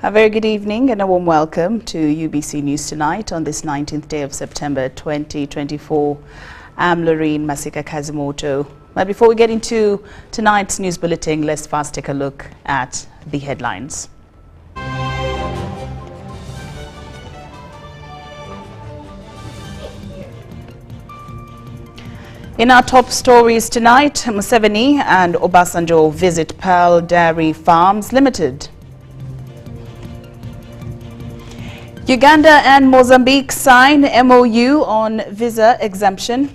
A very good evening and a warm welcome to UBC News Tonight on this 19th day of September 2024. I'm Lauryn Masika Kazimoto. But before we get into tonight's news bulletin, let's first take a look at the headlines. In our top stories tonight, Museveni and Obasanjo visit Pearl Dairy Farms Limited. Uganda and Mozambique sign MOU on visa exemption.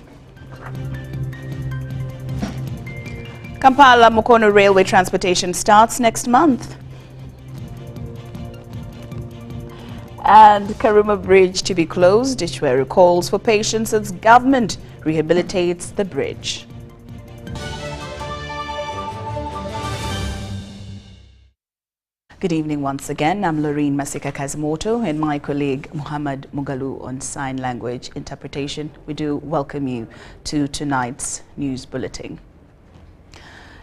Kampala-Mukono railway transportation starts next month. And Kuma Bridge to be closed. Ishwari calls for patience as government rehabilitates the bridge. Good evening once again. I'm Lauryn Masika Kazimoto and my colleague Muhammad Mugalu on sign language interpretation. We do welcome you to tonight's news bulletin.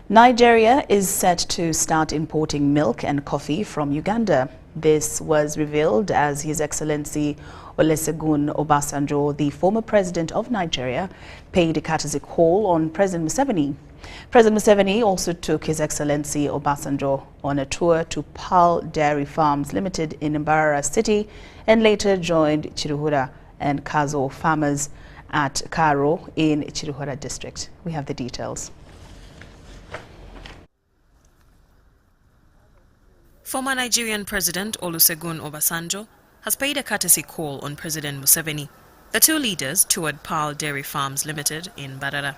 Nigeria is set to start importing milk and coffee from Uganda. This was revealed as His Excellency Olusegun Obasanjo, the former president of Nigeria, paid a courtesy call on President Museveni. President Museveni also took His Excellency Obasanjo on a tour to Pearl Dairy Farms Limited in Mbarara City and later joined Chiruhura and Kazo farmers at Karo in Chiruhura district. We have the details. Former Nigerian President Olusegun Obasanjo has paid a courtesy call on President Museveni. The two leaders toured Pearl Dairy Farms Limited in Mbarara.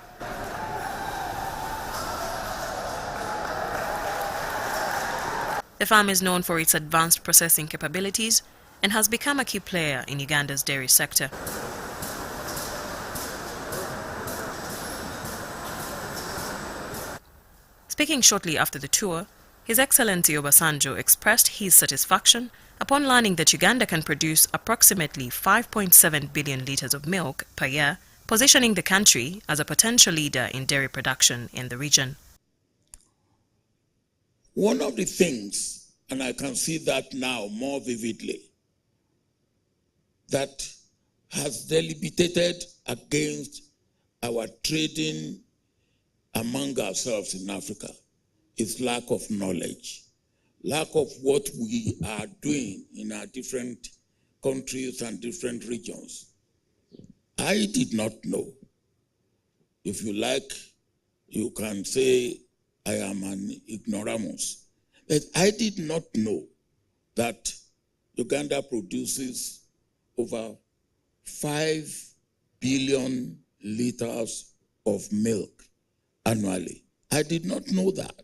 The farm is known for its advanced processing capabilities and has become a key player in Uganda's dairy sector. Speaking shortly after the tour, His Excellency Obasanjo expressed his satisfaction upon learning that Uganda can produce approximately 5.7 billion litres of milk per year, positioning the country as a potential leader in dairy production in the region. One of the things, and I can see that now more vividly, that has deliberated against our trading among ourselves in Africa is lack of knowledge, lack of what we are doing in our different countries and different regions. I did not know. If you like, you can say I am an ignoramus. But I did not know that Uganda produces over 5 billion liters of milk annually. I did not know that.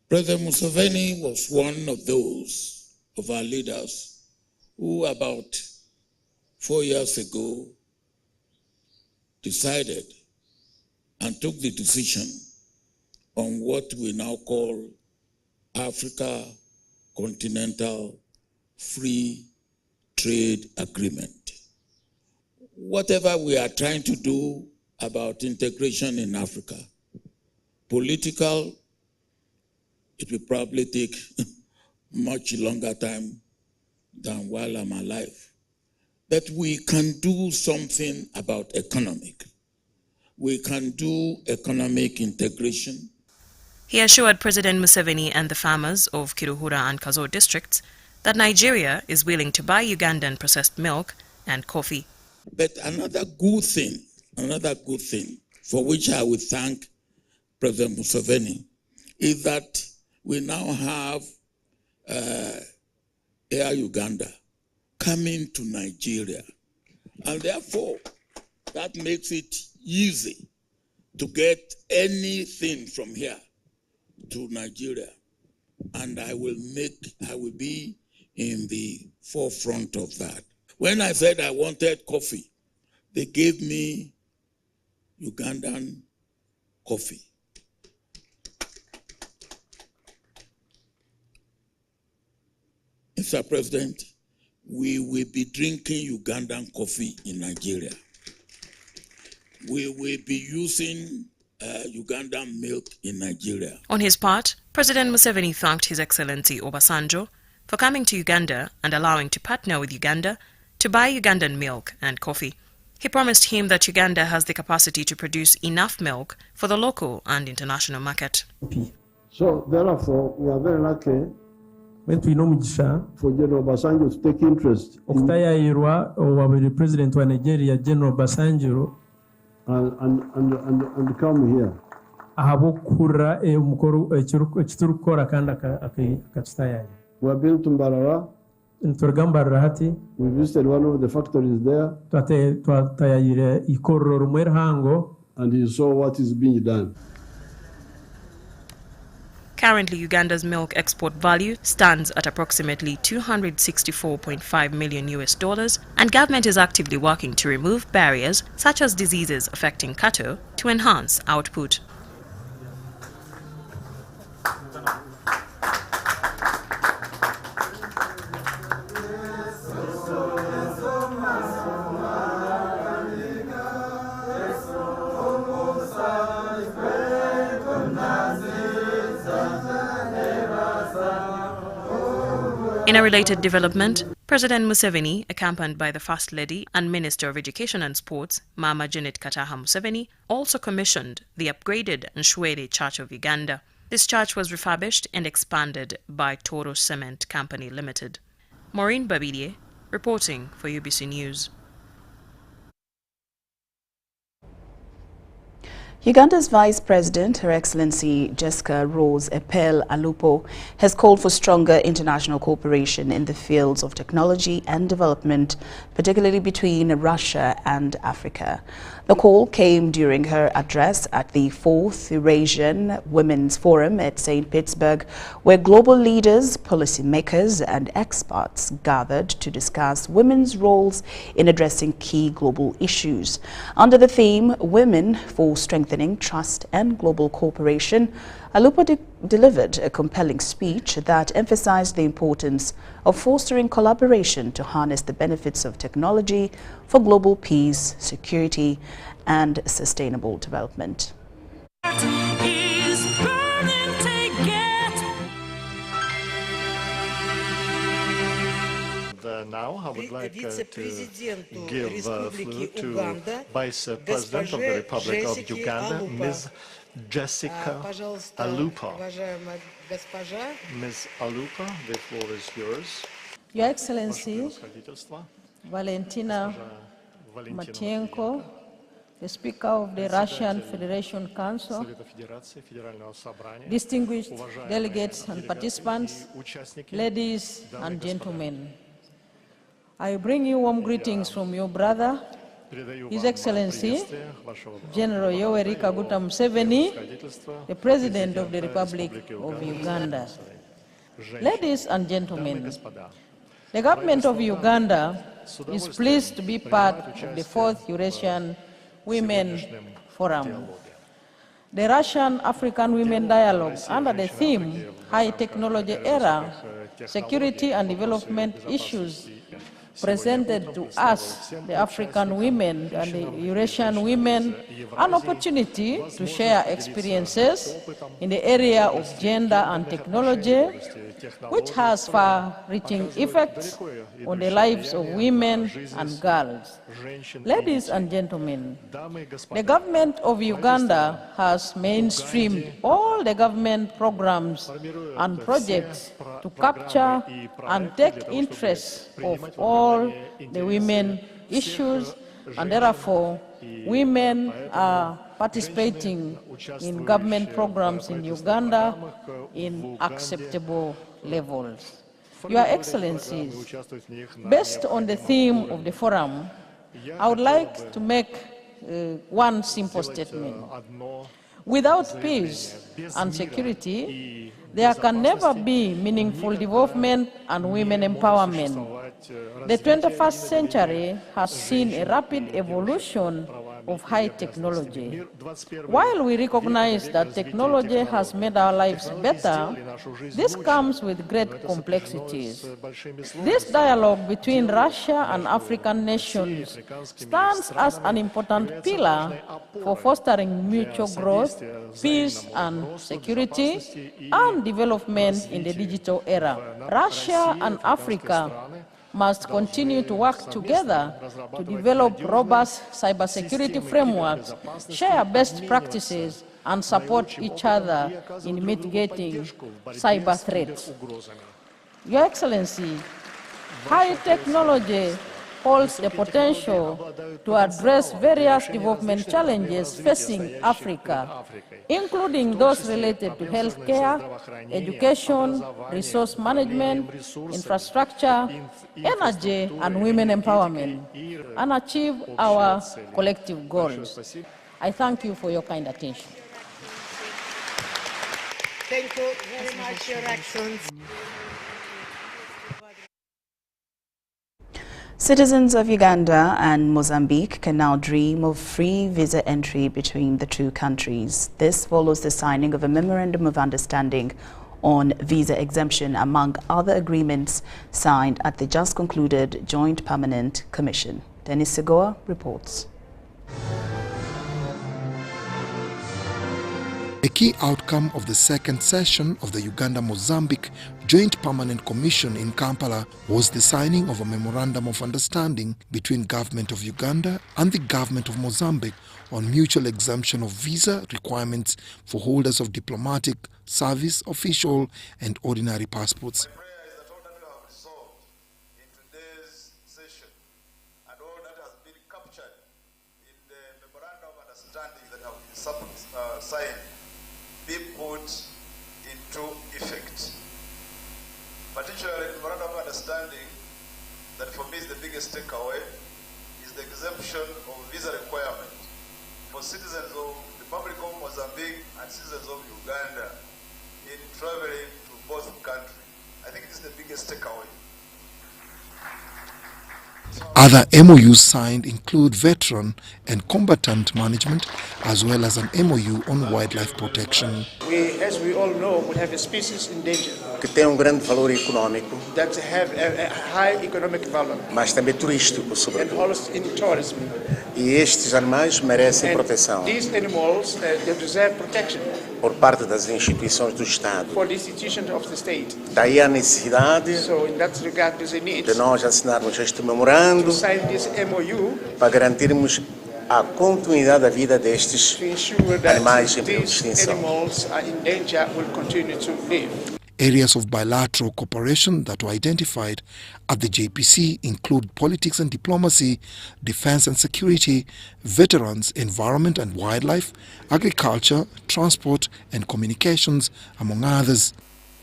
President Museveni was one of those of our leaders who about 4 years ago decided and took the decision on what we now call Africa Continental Free Trade Agreement. Whatever we are trying to do about integration in Africa, political, it will probably take much longer time than while I'm alive. But we can do something about economic. We can do economic integration. He assured President Museveni and the farmers of Kiruhura and Kazo districts that Nigeria is willing to buy Ugandan processed milk and coffee. But another good thing for which I would thank President Museveni is that we now have Air Uganda coming to Nigeria. And therefore, that makes it easy to get anything from here to Nigeria. And I will be in the forefront of that. When I said I wanted coffee, they gave me Ugandan coffee. Mr. President, we will be drinking Ugandan coffee in Nigeria. We will be using Ugandan milk in Nigeria. On his part, President Museveni thanked His Excellency Obasanjo for coming to Uganda and allowing to partner with Uganda to buy Ugandan milk and coffee. He promised him that Uganda has the capacity to produce enough milk for the local and international market. So therefore, we are very lucky for General Obasanjo to take interest in President wa Nigeria General Obasanjo and come here. ahabokura ekiturukora kandi akakitayaye. We have been to Mbarara. Nturgambarra hati. We visited one of the factories there. Twatayayire ikorro rumwe hango. And he saw what is being done. Currently, Uganda's milk export value stands at approximately $264.5 million, and government is actively working to remove barriers such as diseases affecting cattle to enhance output. In a related development, President Museveni, accompanied by the First Lady and Minister of Education and Sports, Mama Janet Kataha Museveni, also commissioned the upgraded Nshwere Church of Uganda. This church was refurbished and expanded by Toro Cement Company Limited. Maureen Babidie, reporting for UBC News. Uganda's Vice President, Her Excellency Jessica Rose Epel Alupo, has called for stronger international cooperation in the fields of technology and development, particularly between Russia and Africa. The call came during her address at the 4th Eurasian Women's Forum at St. Petersburg, where global leaders, policymakers and experts gathered to discuss women's roles in addressing key global issues. Under the theme, Women for Strengthening Trust and Global Cooperation, Alupo delivered a compelling speech that emphasized the importance of fostering collaboration to harness the benefits of technology for global peace, security, and sustainable development. Now I would like to give the floor to Vice President of the Republic of Uganda, Ms. Jessica Alupo. Ms. Alupo, the floor is yours. Your Excellency, Valentina Matvienko, the Speaker of the Russian Federation Council, distinguished delegates and participants, ladies and gentlemen. I bring you warm greetings from your brother, His Excellency, General Yoweri Kaguta Museveni, the President of the Republic of Uganda. Ladies and gentlemen, the government of Uganda is pleased to be part of the 4th Eurasian Women Forum. The Russian-African Women Dialogue, under the theme High Technology Era, Security and Development Issues, presented to us, the African women and the Eurasian women, an opportunity to share experiences in the area of gender and technology, which has far-reaching effects on the lives of women and girls. Ladies and gentlemen, the government of Uganda has mainstreamed all the government programs and projects to capture and take interest of all the women issues, and therefore women are participating in government programs in Uganda in acceptable levels. Your Excellencies, based on the theme of the forum, I would like to make one simple statement. Without peace and security, there can never be meaningful development and women empowerment. The 21st century has seen a rapid evolution of high technology. While we recognize that technology has made our lives better, this comes with great complexities. This dialogue between Russia and African nations stands as an important pillar for fostering mutual growth, peace and security, and development in the digital era. Russia and Africa must continue to work together to develop robust cybersecurity frameworks, share best practices, and support each other in mitigating cyber threats. Your Excellency, high technology holds the potential to address various development challenges facing Africa, including those related to healthcare, education, resource management, infrastructure, energy, and women empowerment, and achieve our collective goals. I thank you for your kind attention. Thank you very much, Your Excellency. Citizens of Uganda and Mozambique can now dream of free visa entry between the two countries. This follows the signing of a Memorandum of Understanding on visa exemption, among other agreements signed at the just concluded Joint Permanent Commission. Dennis Segoa reports. A key outcome of the second session of the Uganda-Mozambique Joint Permanent Commission in Kampala was the signing of a Memorandum of Understanding between Government of Uganda and the Government of Mozambique on mutual exemption of visa requirements for holders of diplomatic, service, official and ordinary passports. Be put into effect. Particularly the Memorandum of Understanding that for me is the biggest takeaway is the exemption of visa requirement for citizens of the Republic of Mozambique and citizens of Uganda in traveling to both countries. I think this is the biggest takeaway. Other MOUs signed include veteran and combatant management, as well as an MOU on wildlife protection. As we all know, we have a species in danger. Que tem grande valor econômico. That have a high economic value. Mas também turístico, sobretudo. And also in tourism. E estes animais merecem proteção. These animals, they deserve protection. Por parte das instituições do Estado. For the institutions of the state. Daí a necessidade so in that regard, there's a need de nós assinarmos este memorando para garantirmos a continuidade da vida destes animais em período de extinção. Areas of bilateral cooperation that were identified at the JPC include politics and diplomacy, defense and security, veterans, environment and wildlife, agriculture, transport and communications, among others.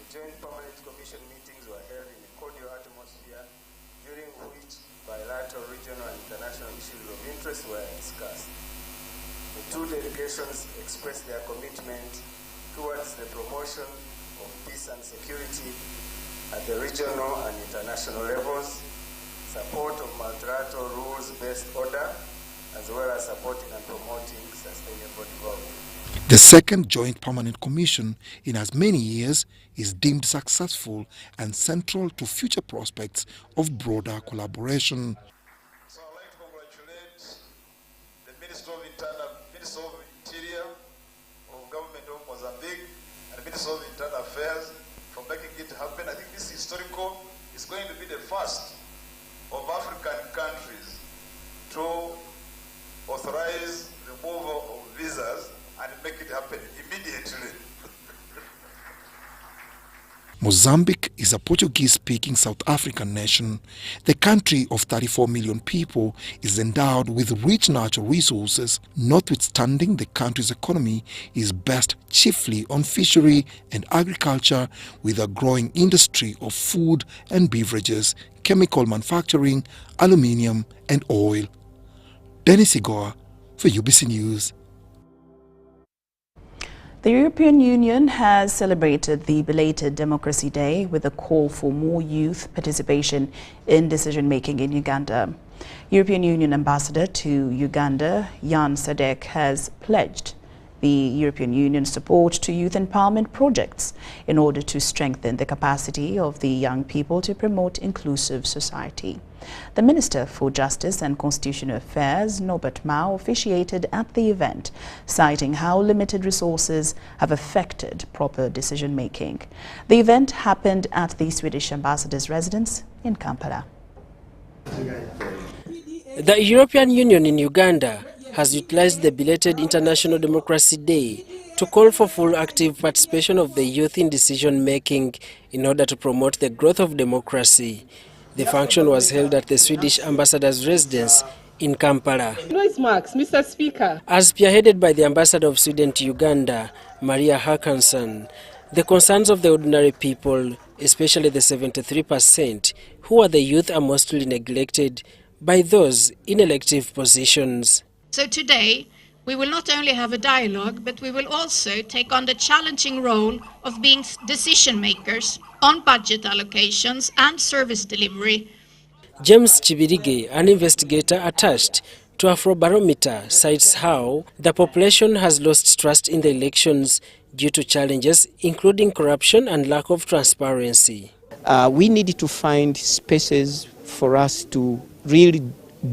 The Joint Permanent Commission meetings were held in a cordial atmosphere, during which bilateral, regional and international issues of interest were discussed. The two delegations expressed their commitment towards the promotion of peace and security at the regional and international levels, support of multilateral rules-based order, as well as supporting and promoting sustainable development. The second Joint Permanent Commission in as many years is deemed successful and central to future prospects of broader collaboration. So I'd like to congratulate the Minister of Interior of Government of Mozambique and the Minister of Internal Affairs for making it happen. I think this historical is going to be the first of African countries to authorize removal of visas and make it happen immediately. Mozambique is a Portuguese-speaking South African nation. The country of 34 million people is endowed with rich natural resources. Notwithstanding, the country's economy is based chiefly on fishery and agriculture, with a growing industry of food and beverages, chemical manufacturing, aluminium and oil. Dennis Segoa for UBC News. The European Union has celebrated the belated Democracy Day with a call for more youth participation in decision-making in Uganda. European Union Ambassador to Uganda, Jan Sadek, has pledged the European Union's support to youth empowerment projects in order to strengthen the capacity of the young people to promote inclusive society. The Minister for Justice and Constitutional Affairs, Norbert Mao, officiated at the event, citing how limited resources have affected proper decision-making. The event happened at the Swedish ambassador's residence in Kampala. The European Union in Uganda has utilized the belated International Democracy Day to call for full active participation of the youth in decision-making in order to promote the growth of democracy. The function was held at the Swedish ambassador's residence in Kampala. Noise marks, Mr. Speaker. As spearheaded by the ambassador of Sweden to Uganda, Maria Håkansson, the concerns of the ordinary people, especially the 73% who are the youth, are mostly neglected by those in elective positions. So today, we will not only have a dialogue, but we will also take on the challenging role of being decision makers on budget allocations and service delivery. James Chibirige, an investigator attached to Afrobarometer, cites how the population has lost trust in the elections due to challenges including corruption and lack of transparency. We need to find spaces for us to really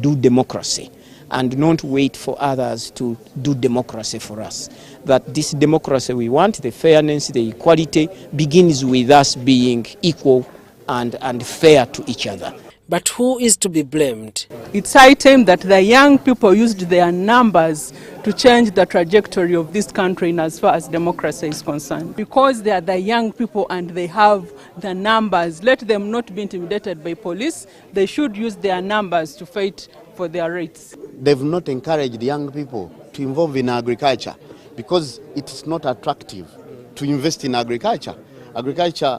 do democracy and not wait for others to do democracy for us. That this democracy we want, the fairness, the equality, begins with us being equal and fair to each other. But who is to be blamed? It's high time that the young people used their numbers to change the trajectory of this country in as far as democracy is concerned. Because they are the young people and they have the numbers, let them not be intimidated by police. They should use their numbers to fight for their rights. They've not encouraged young people to involve in agriculture because it's not attractive to invest in agriculture. Agriculture,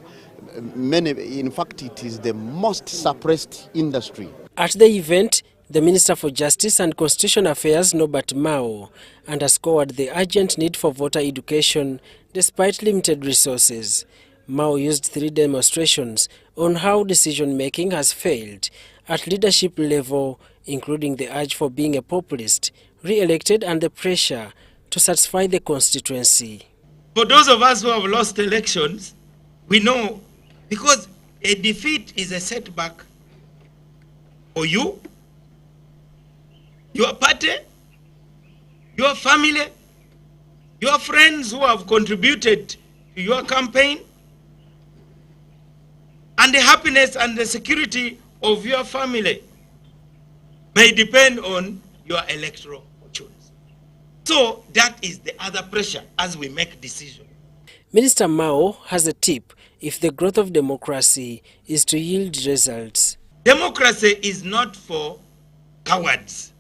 in fact, it is the most suppressed industry. At the event, the Minister for Justice and Constitutional Affairs, Norbert Mao, underscored the urgent need for voter education despite limited resources. Mao used 3 demonstrations on how decision-making has failed at leadership level, including the urge for being a populist, re-elected, and the pressure to satisfy the constituency. For those of us who have lost elections, we know because a defeat is a setback for you, your party, your family, your friends who have contributed to your campaign, and the happiness and the security of your family may depend on your electoral choice. So that is the other pressure as we make decisions. Minister Mao has a tip if the growth of democracy is to yield results. Democracy is not for cowards.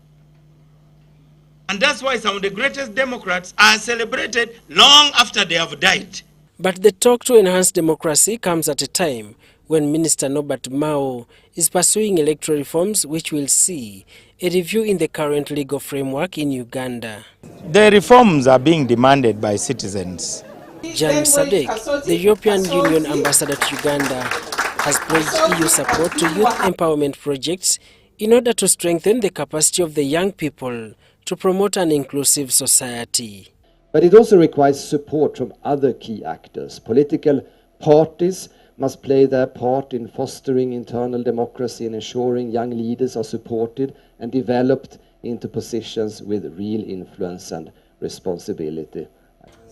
And that's why some of the greatest democrats are celebrated long after they have died. But the talk to enhance democracy comes at a time when Minister Norbert Mao is pursuing electoral reforms which will see a review in the current legal framework in Uganda. The reforms are being demanded by citizens. Jan Sadek, the European Union ambassador to Uganda, has pledged EU support to youth empowerment projects in order to strengthen the capacity of the young people to promote an inclusive society. But it also requires support from other key actors. Political parties must play their part in fostering internal democracy and ensuring young leaders are supported and developed into positions with real influence and responsibility.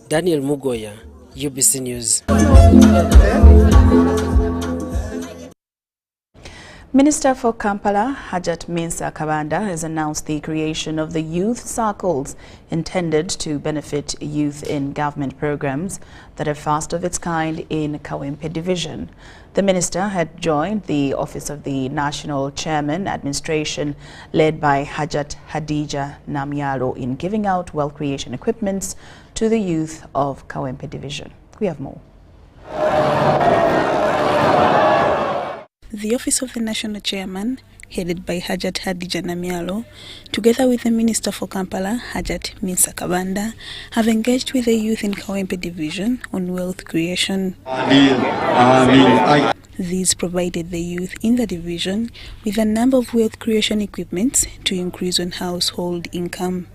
Daniel Mugoya, UBC News. Minister for Kampala, Hajat Mensa Kabanda, has announced the creation of the youth circles intended to benefit youth in government programs that are first of its kind in Kawempe Division. The minister had joined the Office of the National Chairman Administration led by Hajat Hadija Namyalo in giving out wealth creation equipments to the youth of Kawempe Division. We have more. The Office of the National Chairman, headed by Hajat Hadija Namyalo, together with the Minister for Kampala, Hajat Masika Kazimoto, have engaged with the youth in Kawempe Division on wealth creation. These provided the youth in the division with a number of wealth creation equipments to increase on household income.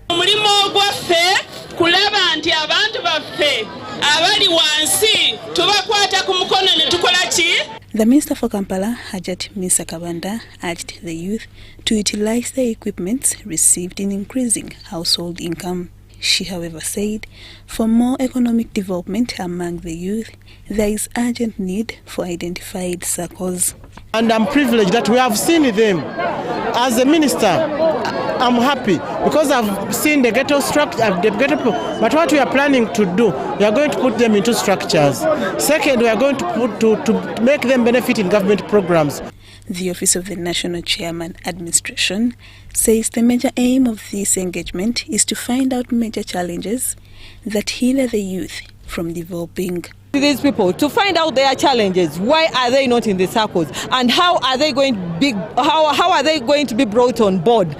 The Minister for Kampala, Hajat Masika Kazimoto, urged the youth to utilize the equipment received in increasing household income. She, however, said for more economic development among the youth, there is urgent need for identified circles. And I'm privileged that we have seen them. As a minister, I'm happy because I've seen the ghetto structure, but what we are planning to do, we are going to put them into structures. Second, we are going to make them benefit in government programs. The Office of the National Chairman Administration says the major aim of this engagement is to find out major challenges that hinder the youth from developing. These people, to find out their challenges, why are they not in the circles, and how are they going to be brought on board?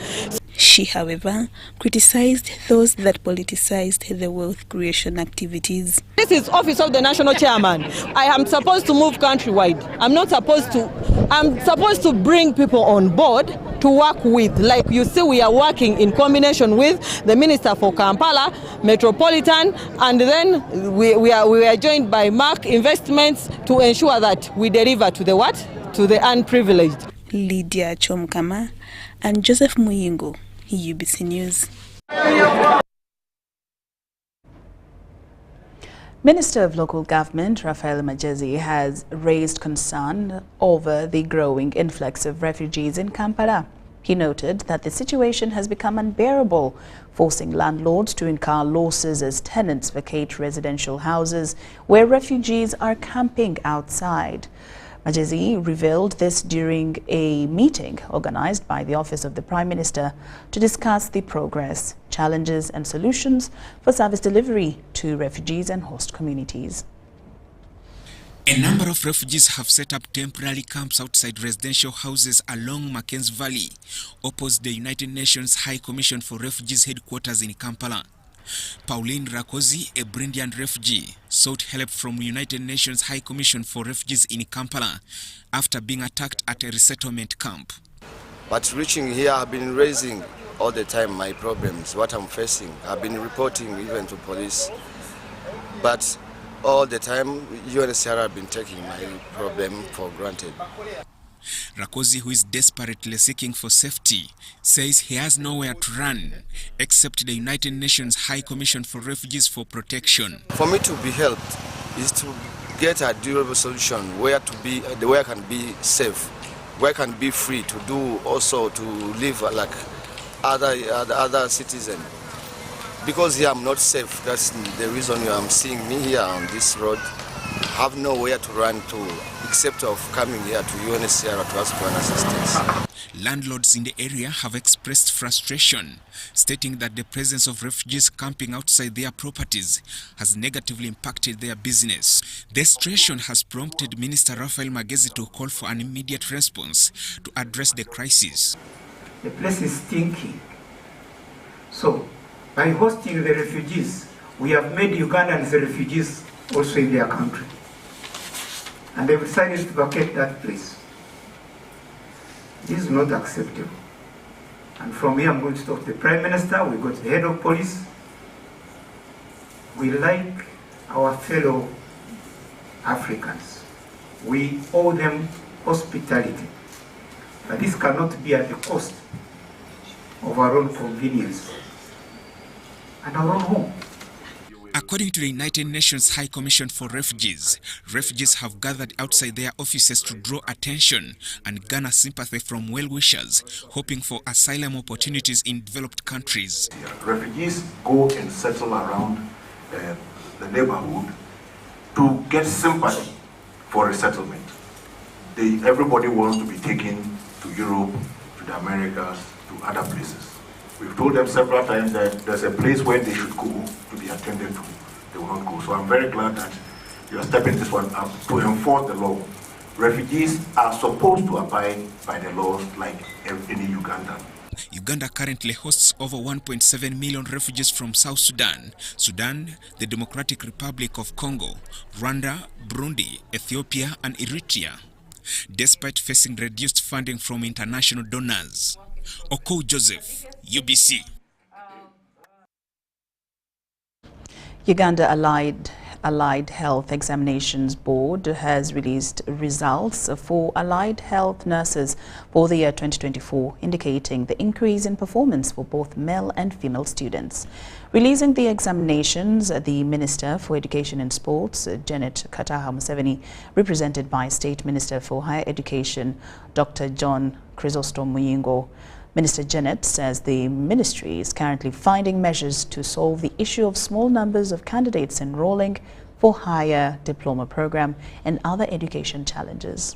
She, however, criticized those that politicized the wealth creation activities. This is Office of the National Chairman. I am supposed to move countrywide. I'm supposed to bring people on board to work with. Like you see, we are working in combination with the Minister for Kampala, Metropolitan, and then we are joined by Mark Investments to ensure that we deliver to the what? To the unprivileged. Lydia Chomkama and Joseph Muyingo, UBC News. Minister of Local Government Raphael Magezi has raised concern over the growing influx of refugees in Kampala. He noted that the situation has become unbearable, forcing landlords to incur losses as tenants vacate residential houses where refugees are camping outside. Magezi revealed this during a meeting organized by the Office of the Prime Minister to discuss the progress, challenges and solutions for service delivery to refugees and host communities. A number of refugees have set up temporary camps outside residential houses along Mackenzie Valley, opposite the United Nations High Commission for Refugees headquarters in Kampala. Pauline Rakosi, a Burundian refugee, sought help from United Nations High Commission for Refugees in Kampala after being attacked at a resettlement camp. But reaching here, I've been raising all the time my problems, what I'm facing. I've been reporting even to police. But all the time, UNHCR have been taking my problem for granted. Rakosi, who is desperately seeking for safety, says he has nowhere to run except the United Nations High Commission for Refugees for protection. For me to be helped is to get a durable solution where I can be safe, where I can be free to do also to live like other citizens. Because here I'm not safe, that's the reason you are seeing me here on this road. I have nowhere to run to except of coming here to UNHCR to ask for an assistance. Landlords in the area have expressed frustration, stating that the presence of refugees camping outside their properties has negatively impacted their business. The situation has prompted Minister Raphael Magezi to call for an immediate response to address the crisis. The place is stinking. So, by hosting the refugees, we have made Ugandans the refugees also in their country. And they've decided to vacate that place. This is not acceptable. And from here I'm going to talk to the Prime Minister, we go to the head of police. We like our fellow Africans. We owe them hospitality. But this cannot be at the cost of our own convenience and our own home. According to the United Nations High Commission for Refugees, refugees have gathered outside their offices to draw attention and garner sympathy from well-wishers, hoping for asylum opportunities in developed countries. Refugees go and settle around the neighborhood to get sympathy for resettlement. Everybody wants to be taken to Europe, to the Americas, to other places. We've told them several times that there's a place where they should go to be attended to. They will not go. So I'm very glad that you are stepping this one up to enforce the law refugees are supposed to abide by the laws like any Ugandan. Uganda currently hosts over 1.7 million refugees from South Sudan, Sudan, the Democratic Republic of Congo, Rwanda, Burundi, Ethiopia and Eritrea, despite facing reduced funding from international donors. Okou Joseph, UBC. Uganda Allied Health Examinations Board has released results for allied health nurses for the year 2024, indicating the increase in performance for both male and female students. Releasing the examinations, the Minister for Education and Sports, Janet Kataha-Museveni, represented by State Minister for Higher Education, Dr. John Chrysostom Muyingo. Minister Janet says the ministry is currently finding measures to solve the issue of small numbers of candidates enrolling for higher diploma program and other education challenges.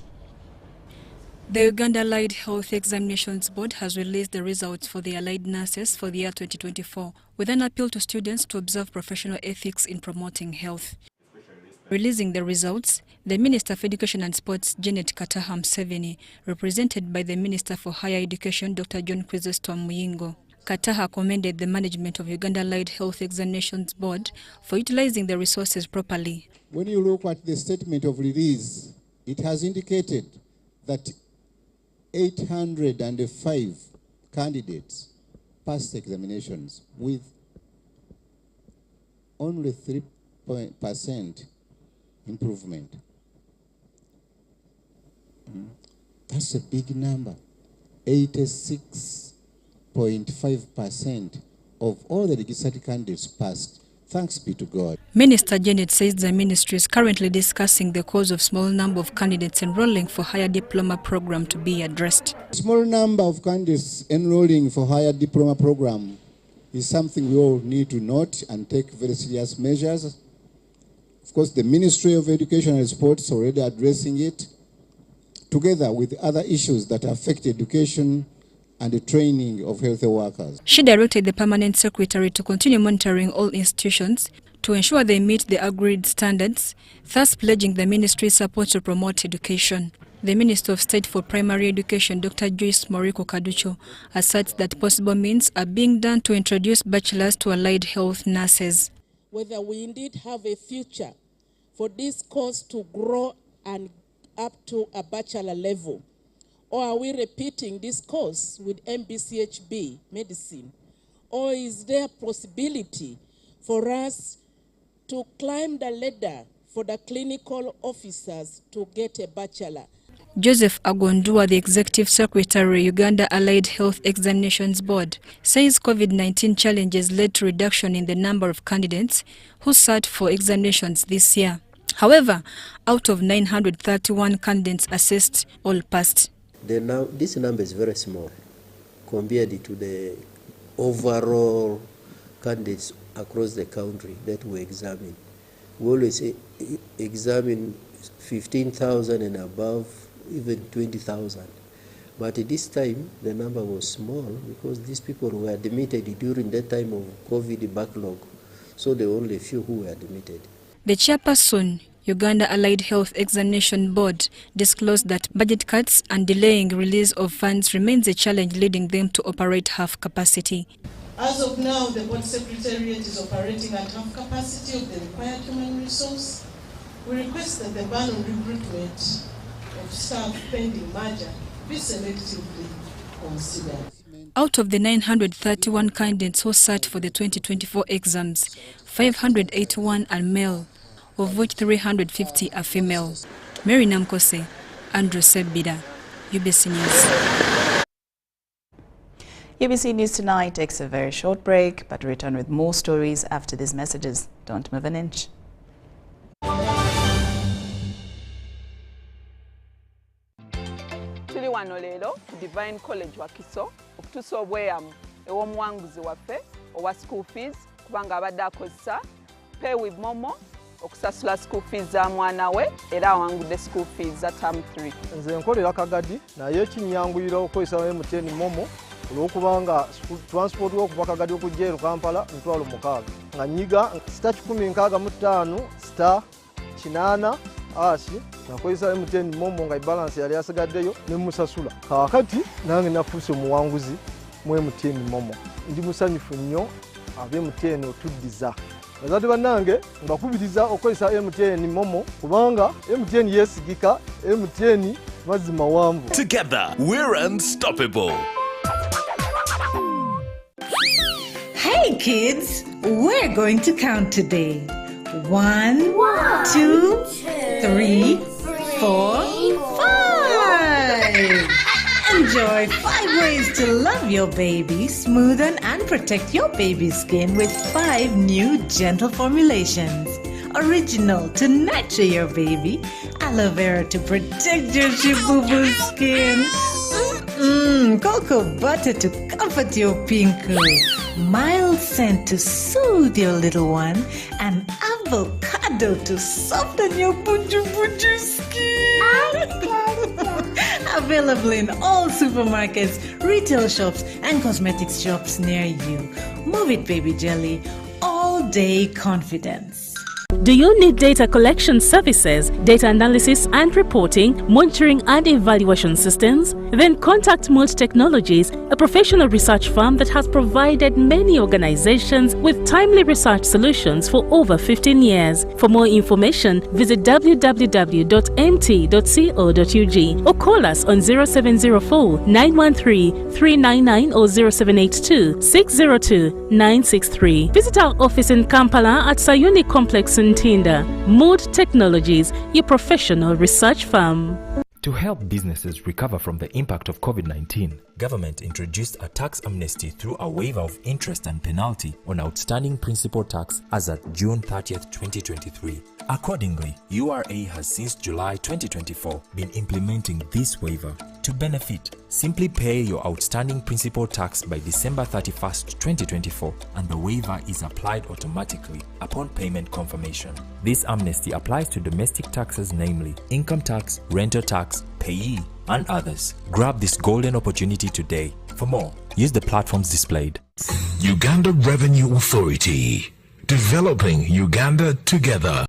The Uganda Allied Health Examinations Board has released the results for the allied nurses for the year 2024, with an appeal to students to observe professional ethics in promoting health. Releasing the results, the Minister for Education and Sports, Janet Kataha-Museveni, represented by the Minister for Higher Education, Dr. John Chrysostom Muyingo. Kataha commended the management of Uganda Allied Health Examinations Board for utilizing the resources properly. When you look at the statement of release, it has indicated that 805 candidates passed examinations with only 3% improvement. That's a big number. 86.5% of all the registered candidates passed. Thanks be to God. Minister Janet says the ministry is currently discussing the cause of small number of candidates enrolling for higher diploma program to be addressed. Small number of candidates enrolling for higher diploma program is something we all need to note and take very serious measures. Of course, the Ministry of Education and Sports is already addressing it, together with other issues that affect education and the training of health workers. She directed the Permanent Secretary to continue monitoring all institutions to ensure they meet the agreed standards, thus pledging the ministry's support to promote education. The Minister of State for Primary Education, Dr. Joyce Moriko Kaducho, asserts that possible means are being done to introduce bachelors to allied health nurses. Whether we indeed have a future for this course to grow and up to a bachelor level, or are we repeating this course with MBCHB medicine, or is there a possibility for us to climb the ladder for the clinical officers to get a bachelor? Joseph Agondua, the Executive Secretary, Uganda Allied Health Examinations Board, says COVID-19 challenges led to reduction in the number of candidates who sat for examinations this year. However, out of 931 candidates assessed, all passed. This number is very small compared to the overall candidates across the country that we examine. We always examine 15,000 and above, even 20,000. But this time, the number was small because these people were admitted during that time of COVID backlog. So there were only a few who were admitted. The chairperson, Uganda Allied Health Examination Board, disclosed that budget cuts and delaying release of funds remains a challenge, leading them to operate half capacity. As of now, the Board Secretariat is operating at half capacity of the required human resource. We request that the ban on recruitment of staff pending merger be selectively considered. Out of the 931 candidates who sat for the 2024 exams, 581 are male, of which 350 are female. Mary Namkose, Andrew Sebida, UBC News. UBC News Tonight takes a very short break, but return with more stories after these messages. Don't move an inch. Tuli wano leero ku Divine College Wakiso okutuusa obweyamu ew'omuwanguzi waffe owa school fees kubanga abadde akozesa pay with momo okusasula school fees za mwana we era awangudde school fees za term 3. Nze nkolera Kagadi naye kinyanguyira okukozesa MTN momo olw'okubanga transport okuva Kagadi okujja eno Kampala mitwalo 6 nga nyiga *165*8 # nakozesa MTN momo nga balance yali asigaddeyo ne musasula kaakati nange nafuuse omuwanguzi mu MTN momo ndi musanyufu nnyo abe MTN otuddiza bazadde bannange mbakubiriza okozesa MTN momo kubanga MTN yesigika MTN mazima wanvu. Together we're unstoppable. Hey kids, we're going to count today. 1, 2, 3, 4, 5. Enjoy 5 ways to love your baby, smoothen and protect your baby's skin with 5 new gentle formulations. Original to nurture your baby, aloe vera to protect your shibubu skin, cocoa butter to comfort your pinku, mild scent to soothe your little one, and avocado to soften your buju skin. Available in all supermarkets, retail shops, and cosmetics shops near you. Move it, baby jelly. All day confidence. Do you need data collection services, data analysis and reporting, monitoring and evaluation systems? Then contact Mold Technologies, a professional research firm that has provided many organizations with timely research solutions for over 15 years. For more information, visit www.mt.co.ug or call us on 0704 913 399 or 0782 602 963. Visit our office in Kampala at Sayuni Complex in Tinda. Mood Technologies, your professional research firm. To help businesses recover from the impact of COVID-19, government introduced a tax amnesty through a waiver of interest and penalty on outstanding principal tax as at June 30th, 2023. Accordingly, URA has since July 2024 been implementing this waiver. To benefit, simply pay your outstanding principal tax by December 31st, 2024, and the waiver is applied automatically upon payment confirmation. This amnesty applies to domestic taxes, namely income tax, rental tax, payee, and others. Grab this golden opportunity today. For more, use the platforms displayed. Uganda Revenue Authority, developing Uganda together.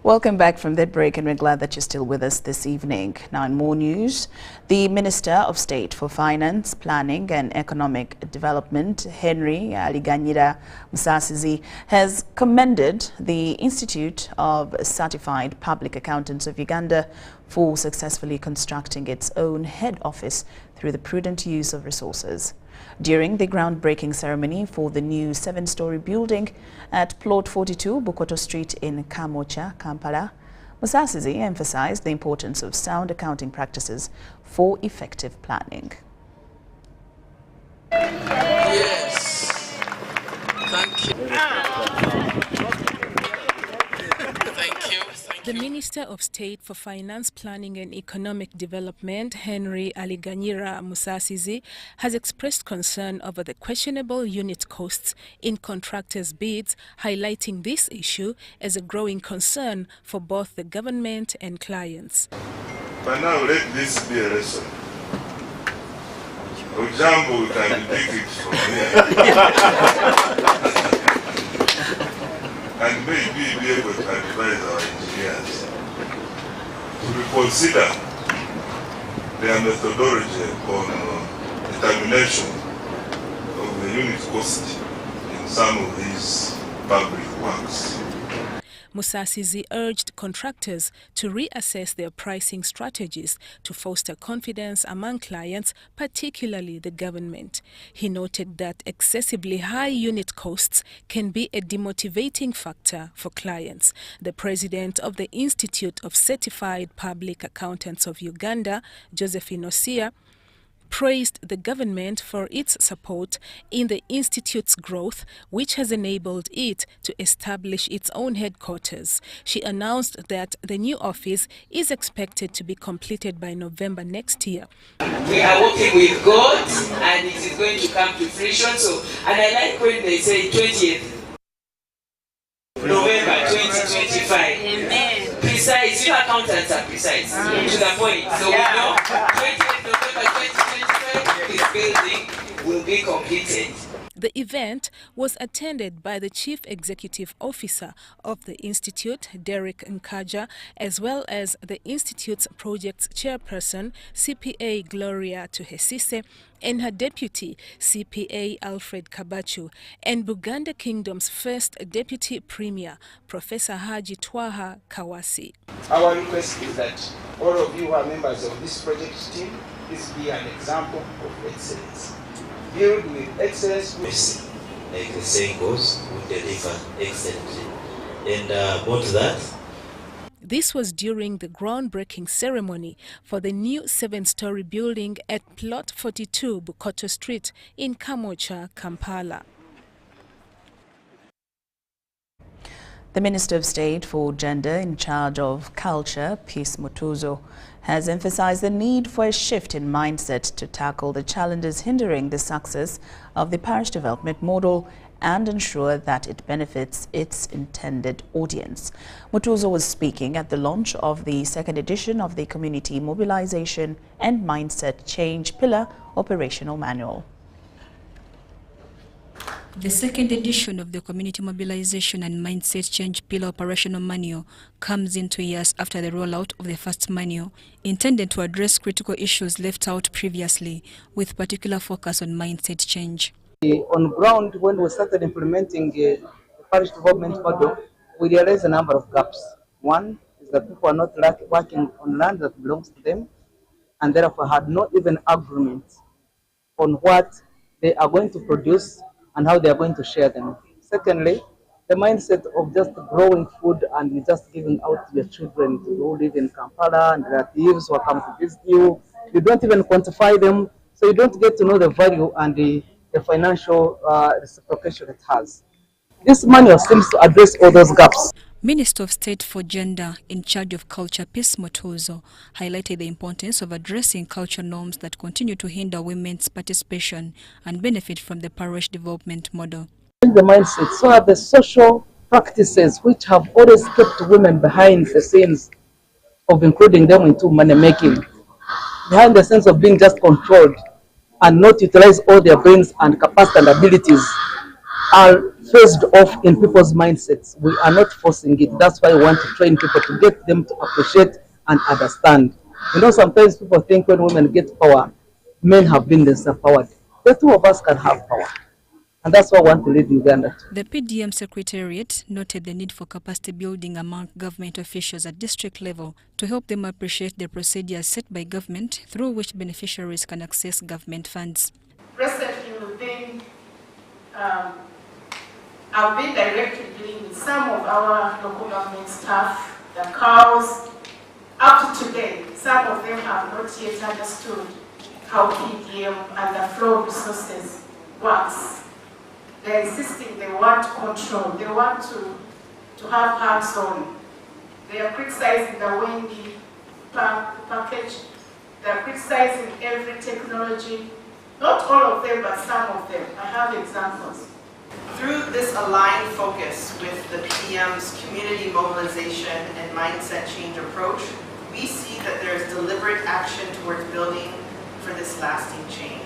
Welcome back from that break, and we're glad that you're still with us this evening. Now, in more news, the Minister of State for Finance, Planning and Economic Development, Henry Aliganyira Musasizi, has commended the Institute of Certified Public Accountants of Uganda for successfully constructing its own head office through the prudent use of resources. During the groundbreaking ceremony for the new 7-story building at Plot 42, Bukoto Street in Kamocha, Kampala, Musasizi emphasized the importance of sound accounting practices for effective planning. Yes. Thank you. Thank you. The Minister of State for Finance, Planning and Economic Development, Henry Aliganyira Musasizi, has expressed concern over the questionable unit costs in contractors' bids, highlighting this issue as a growing concern for both the government and clients. But now let this be a lesson. For example, we can take it from here. And maybe be able to advise our engineers to reconsider their methodology on determination of the unit cost in some of these public works. Musasizi urged contractors to reassess their pricing strategies to foster confidence among clients, particularly the government. He noted that excessively high unit costs can be a demotivating factor for clients. The president of the Institute of Certified Public Accountants of Uganda, Josephine Osia, praised the government for its support in the institute's growth, which has enabled it to establish its own headquarters. She announced that the new office is expected to be completed by November next year. We are working with God and it is going to come to fruition. So, and I like when they say 20th November 2025. Amen. Precise. Your accountants are precise. To the point. So we know 20th November 2025, this building will be completed. The event was attended by the Chief Executive Officer of the Institute, Derek Nkaja, as well as the Institute's Projects Chairperson, CPA Gloria Tuhesise, and her deputy, CPA Alfred Kabachu, and Buganda Kingdom's first Deputy Premier, Professor Haji Twaha Kawasi. Our request is that all of you who are members of this project team, please be an example of excellence. Build with excellence. Like the saying goes, we deliver excellently. And about that, this was during the groundbreaking ceremony for the new 7-story building at Plot 42 Bukoto Street in Kamocha, Kampala. The Minister of State for Gender in charge of Culture, Peace Mutuzo, has emphasized the need for a shift in mindset to tackle the challenges hindering the success of the parish development model and ensure that it benefits its intended audience. Mutuzo was speaking at the launch of the second edition of the Community Mobilization and Mindset Change Pillar Operational Manual. The second edition of the Community Mobilization and Mindset Change Pillar Operational Manual comes in 2 years after the rollout of the first manual, intended to address critical issues left out previously, with particular focus on mindset change. On ground, when we started implementing the parish development model, we realized a number of gaps. One is that people are not working on land that belongs to them, and therefore had not even agreement on what they are going to produce and how they are going to share them. Secondly, the mindset of just growing food and just giving out to your children who live in Kampala and relatives who come to visit you. You don't even quantify them, so you don't get to know the value and the financial reciprocation it has. This manual seems to address all those gaps. Minister of State for Gender in charge of Culture, Peace Mutuzo, highlighted the importance of addressing culture norms that continue to hinder women's participation and benefit from the parish development model. The mindset, so are the social practices which have always kept women behind the scenes of including them into money making, behind the sense of being just controlled and not utilize all their brains and capacity and abilities, are phased off in people's mindsets. We are not forcing it. That's why we want to train people to get them to appreciate and understand. You know, sometimes people think when women get power, men have been disempowered. The two of us can have power. And that's what we want to lead Uganda to. The PDM Secretariat noted the need for capacity building among government officials at district level to help them appreciate the procedures set by government through which beneficiaries can access government funds. Recently, I've been directly dealing with some of our local government staff, the cows. Up to today, some of them have not yet understood how PDM and the flow of resources works. They're insisting they want control, they want to have hands-on. They are criticizing the Wendy package, they are criticizing every technology. Not all of them, but some of them. I have examples. Through this aligned focus with the PDM's community mobilization and mindset change approach, we see that there is deliberate action towards building for this lasting change.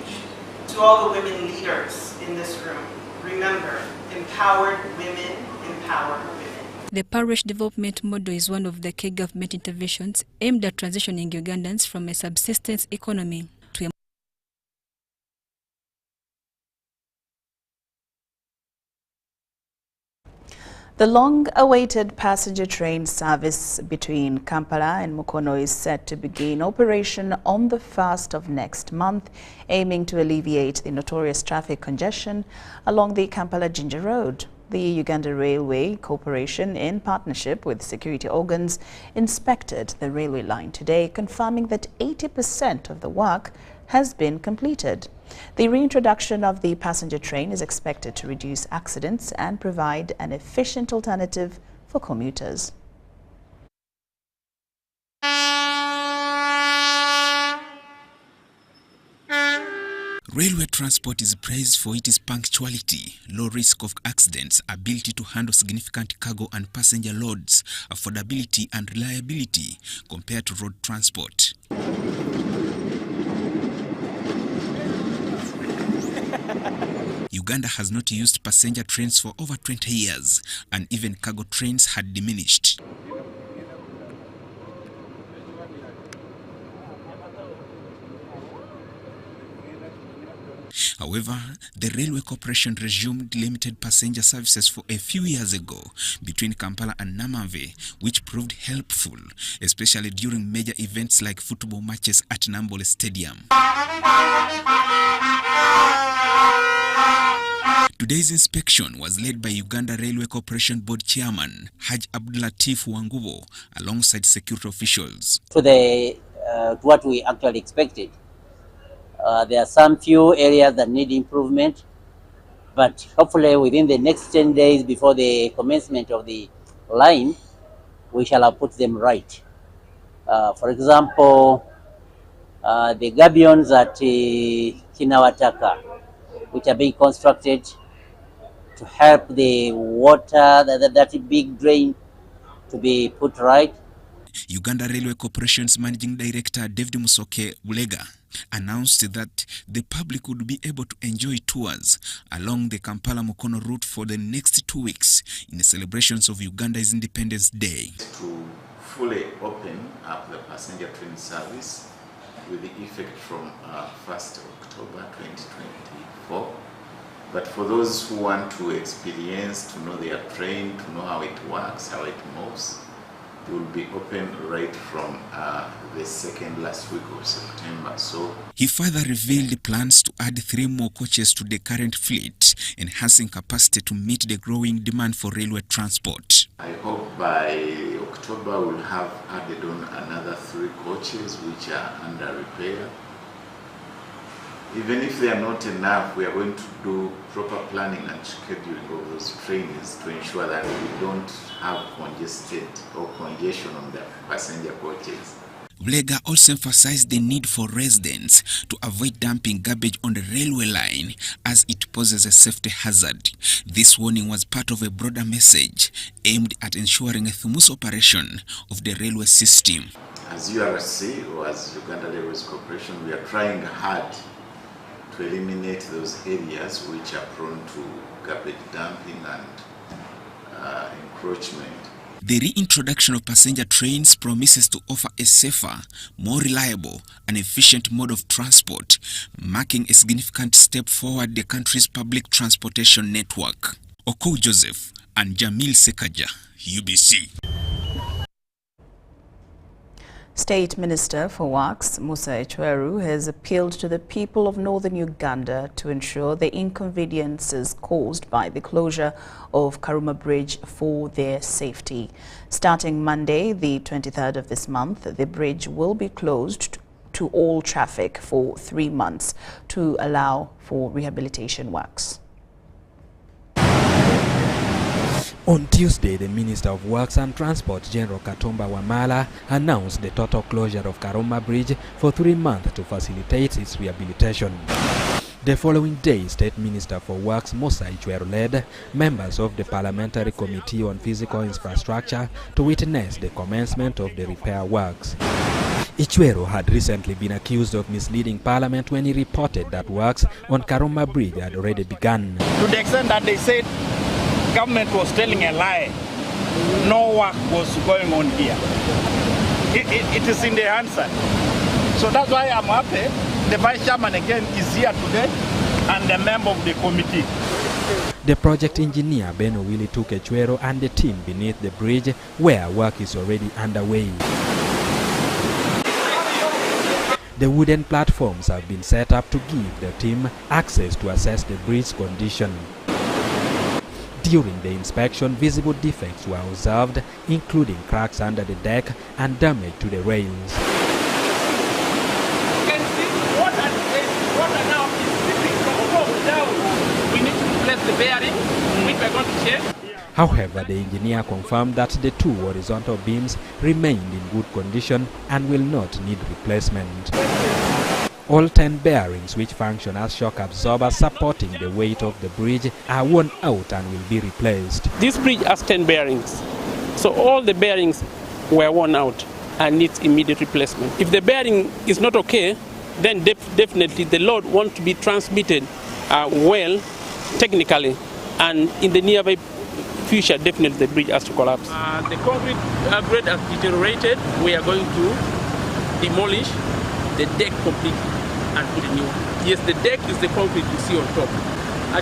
To all the women leaders in this room, remember, empowered women empower women. The parish development model is one of the key government interventions aimed at transitioning Ugandans from a subsistence economy to a The long-awaited passenger train service between Kampala and Mukono is set to begin operation on the 1st of next month, aiming to alleviate the notorious traffic congestion along the Kampala-Jinja Road. The Uganda Railway Corporation, in partnership with security organs, inspected the railway line today, confirming that 80% of the work has been completed. The reintroduction of the passenger train is expected to reduce accidents and provide an efficient alternative for commuters. Railway transport is praised for its punctuality, low risk of accidents, ability to handle significant cargo and passenger loads, affordability and reliability compared to road transport. Uganda has not used passenger trains for over 20 years, and even cargo trains had diminished. However, the Railway Corporation resumed limited passenger services for a few years ago between Kampala and Namave, which proved helpful, especially during major events like football matches at Nambole Stadium. Today's inspection was led by Uganda Railway Corporation Board Chairman Haj Abdulatif Wangubo alongside security officials. To what we actually expected. There are some few areas that need improvement, but hopefully within the next 10 days before the commencement of the line, we shall have put them right. For example, the gabions at Kinawataka, which are being constructed to help the water, that big drain, to be put right. Uganda Railway Corporation's Managing Director David Musoke Bulega announced that the public would be able to enjoy tours along the Kampala-Mukono route for the next 2 weeks in the celebrations of Uganda's Independence Day. To fully open up the passenger train service with the effect from 1st October 2024. But for those who want to experience, to know their train, to know how it works, how it moves, it will be open right from the second last week of September. So he further revealed plans to add 3 more coaches to the current fleet, enhancing capacity to meet the growing demand for railway transport. I hope by October we'll have added on another 3 coaches which are under repair. Even if they are not enough, we are going to do proper planning and scheduling of those trains to ensure that we don't have congested or congestion on the passenger coaches. Vlega also emphasized the need for residents to avoid dumping garbage on the railway line as it poses a safety hazard. This warning was part of a broader message aimed at ensuring a smooth operation of the railway system. As URC, or as Uganda Railways Corporation, we are trying hard to eliminate those areas which are prone to garbage dumping and encroachment. The reintroduction of passenger trains promises to offer a safer, more reliable and efficient mode of transport, marking a significant step forward the country's public transportation network. Okou Joseph and Jamil Sekaja, UBC. State Minister for Works, Musa Echweru, has appealed to the people of northern Uganda to ensure the inconveniences caused by the closure of Kuma Bridge for their safety. Starting Monday, the 23rd of this month, the bridge will be closed to all traffic for 3 months to allow for rehabilitation works. On Tuesday, the Minister of Works and Transport, General Katumba Wamala, announced the total closure of Kuma Bridge for 3 months to facilitate its rehabilitation. The following day, State Minister for Works Musa Echweru led members of the Parliamentary Committee on Physical Infrastructure to witness the commencement of the repair works. Echweru had recently been accused of misleading Parliament when he reported that works on Kuma Bridge had already begun. To the extent that they said government was telling a lie, no work was going on here. It is in the answer. So that's why I'm happy the Vice Chairman again is here today and the member of the committee. The project engineer Beno Willie took Echweru and the team beneath the bridge where work is already underway. The wooden platforms have been set up to give the team access to assess the bridge's condition. During the inspection, visible defects were observed, including cracks under the deck and damage to the rails. However, the engineer confirmed that the 2 horizontal beams remained in good condition and will not need replacement. All 10 bearings, which function as shock absorbers supporting the weight of the bridge, are worn out and will be replaced. This bridge has 10 bearings, so all the bearings were worn out and needs immediate replacement. If the bearing is not okay, then definitely the load won't be transmitted well technically, and in the nearby future, definitely the bridge has to collapse. The concrete grade has deteriorated. We are going to demolish the deck completely and put a new one. Yes, the deck is the concrete you see on top.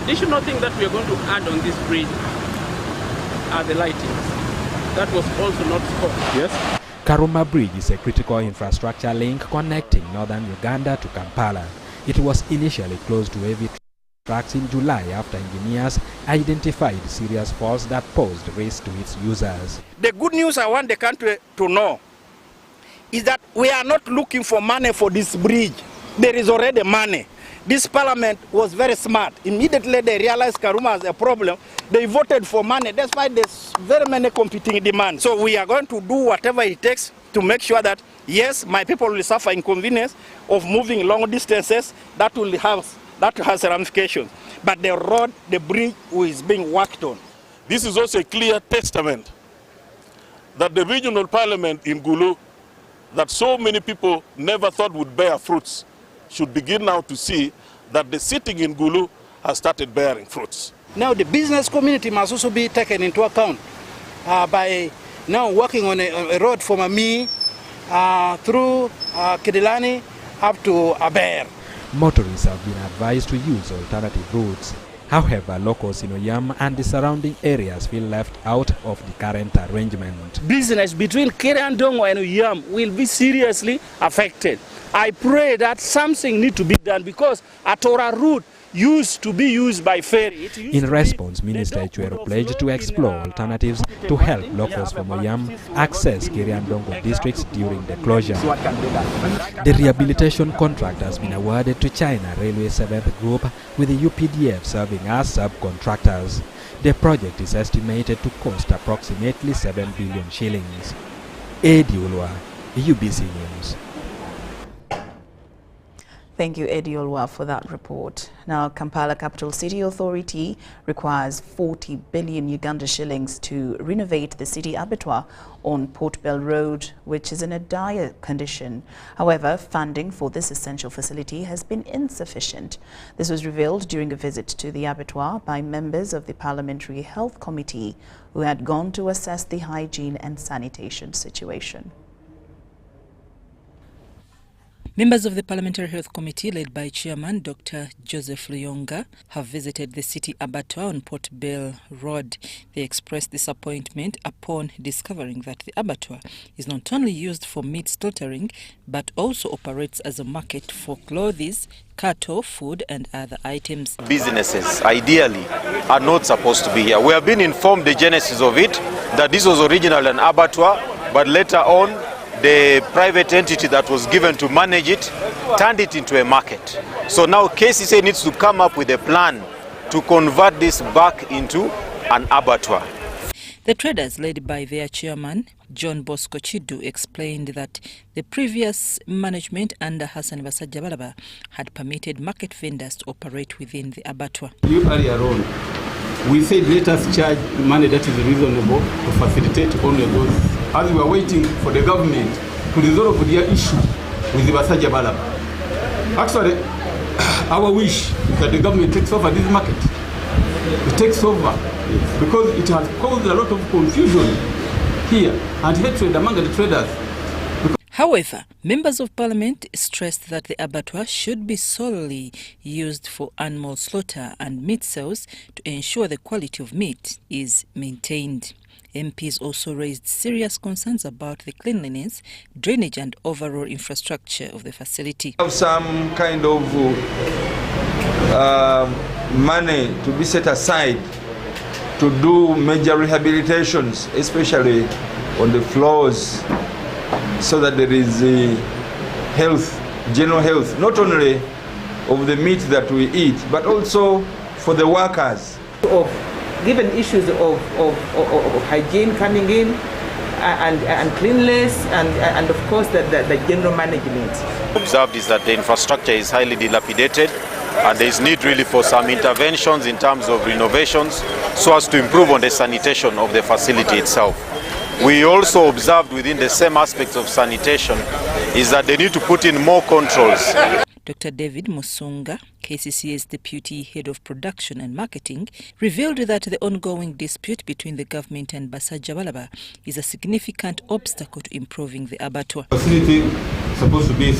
Additional thing that we are going to add on this bridge are the lightings. That was also not scored. Yes. Kuma Bridge is a critical infrastructure link connecting northern Uganda to Kampala. It was initially closed to heavy tracks in July after engineers identified serious faults that posed risk to its users. The good news I want the country to know is that we are not looking for money for this bridge. There is already money. This parliament was very smart. Immediately they realized Karuma has a problem. They voted for money. That's why there's very many competing demands. So we are going to do whatever it takes to make sure that, yes, my people will suffer inconvenience of moving long distances. That has ramifications. But the road, the bridge is being worked on. This is also a clear testament that the regional parliament in Gulu, that so many people never thought would bear fruits, should begin now to see that the sitting in Gulu has started bearing fruits. Now the business community must also be taken into account by now working on a road from Ami through Kidilani up to Aber. Motorists have been advised to use alternative routes. However, locals in Oyam and the surrounding areas feel left out of the current arrangement. Business between Kiriandongo and Oyam will be seriously affected. I pray that something needs to be done because Atora route used to be used by ferry. In response, Minister Ichwero pledged to explore alternatives to help locals from Oyam access Kiriandongo districts during the closure. The rehabilitation contract has been awarded to China Railway 7th Group, with the UPDF serving as subcontractors. The project is estimated to cost approximately 7 billion shillings. Eddie Ulwa, UBC News. Thank you, Eddie Olwa, for that report. Now, Kampala Capital City Authority requires 40 billion Uganda shillings to renovate the city abattoir on Port Bell Road, which is in a dire condition. However, funding for this essential facility has been insufficient. This was revealed during a visit to the abattoir by members of the Parliamentary Health Committee, who had gone to assess the hygiene and sanitation situation. Members of the Parliamentary Health Committee, led by Chairman Dr. Joseph Luyonga, have visited the city abattoir on Port Bell Road. They expressed disappointment upon discovering that the abattoir is not only used for meat slaughtering, but also operates as a market for clothes, cattle, food and other items. Businesses, ideally, are not supposed to be here. We have been informed the genesis of it, that this was originally an abattoir, but later on, the private entity that was given to manage it turned it into a market. So now KCCA needs to come up with a plan to convert this back into an abattoir. The traders, led by their chairman, John Bosco Chidu, explained that the previous management under Hassan Basajabalaba had permitted market vendors to operate within the abattoir. You earlier on, we said let us charge money that is reasonable to facilitate only those. As we are waiting for the government to resolve their issue with the Basajabalaba. Actually, our wish is that the government takes over this market. It takes over because it has caused a lot of confusion here and hatred among the traders. However, members of parliament stressed that the abattoir should be solely used for animal slaughter and meat sales to ensure the quality of meat is maintained. MPs also raised serious concerns about the cleanliness, drainage and overall infrastructure of the facility. Have some kind of money to be set aside to do major rehabilitations, especially on the floors, so that there is health, general health, not only of the meat that we eat, but also for the workers. Of given issues of hygiene coming in, and cleanliness, and of course the general management. Observed is that the infrastructure is highly dilapidated, and there is need really for some interventions in terms of renovations so as to improve on the sanitation of the facility itself. We also observed within the same aspects of sanitation is that they need to put in more controls. Dr. David Musunga, KCCA's Deputy Head of Production and Marketing, revealed that the ongoing dispute between the government and Basajabalaba is a significant obstacle to improving the abattoir. The facility is supposed to be